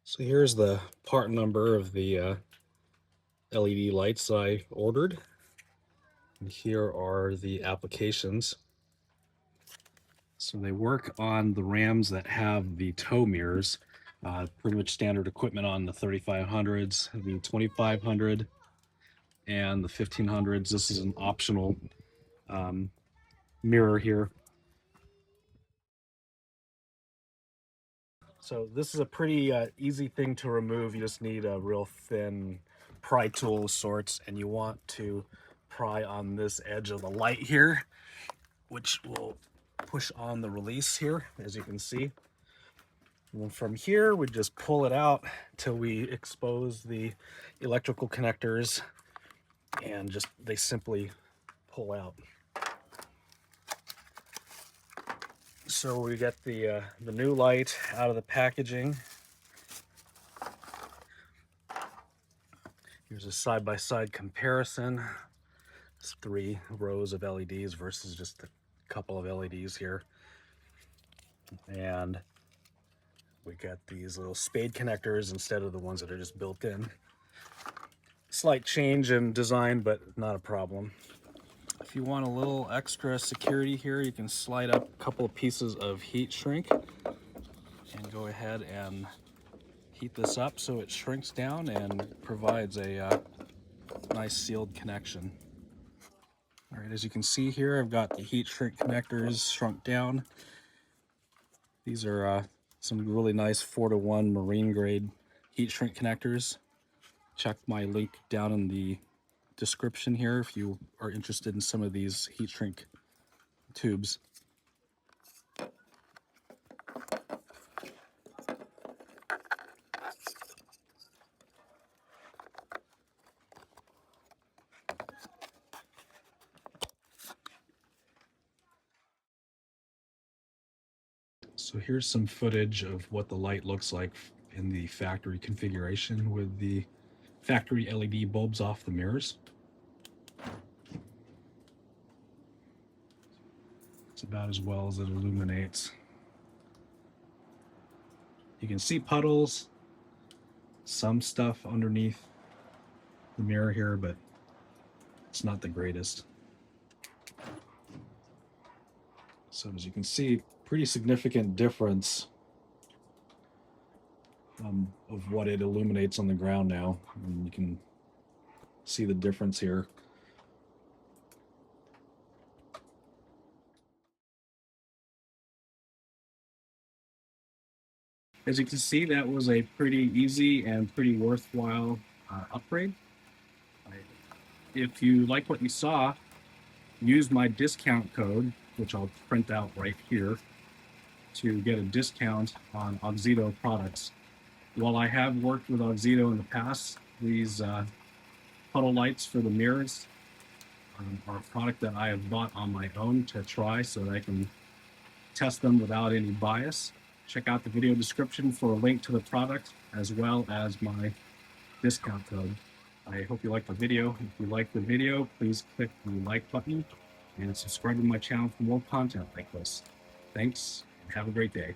So here's the part number of the LED lights I ordered. And here are the applications. So they work on the Rams that have the tow mirrors, pretty much standard equipment on the 3500s, the 2500, and the 1500s. This is an optional um, mirror here. So this is a pretty easy thing to remove. You just need a real thin pry tool of sorts, and you want to pry on this edge of the light here, which will push on the release here, as you can see. And then from here, we just pull it out till we expose the electrical connectors, and just they simply pull out. So we get the new light out of the packaging. Here's a side-by-side comparison. It's 3 rows of LEDs versus just a couple of LEDs here. And we got these little spade connectors instead of the ones that are just built in. Slight change in design, but not a problem. If you want a little extra security here, you can slide up a couple of pieces of heat shrink and go ahead and heat this up so it shrinks down and provides a nice sealed connection. All right, as you can see here, I've got the heat shrink connectors shrunk down. These are some really nice 4-to-1 marine grade heat shrink connectors. Check my link down in the description here if you are interested in some of these heat shrink tubes. So here's some footage of what the light looks like in the factory configuration with the factory LED bulbs off the mirrors. It's about as well as it illuminates. You can see puddles, some stuff underneath the mirror here, but it's not the greatest. So as you can see, pretty significant difference of what it illuminates on the ground now. And you can see the difference here. As you can see, that was a pretty easy and pretty worthwhile upgrade. If you like what you saw, use my discount code, which I'll print out right here, to get a discount on AUXITO products. While I have worked with AUXITO in the past, these puddle lights for the mirrors are a product that I have bought on my own to try so that I can test them without any bias. Check out the video description for a link to the product as well as my discount code. I hope you liked the video. If you liked the video, please click the like button and subscribe to my channel for more content like this. Thanks, and have a great day.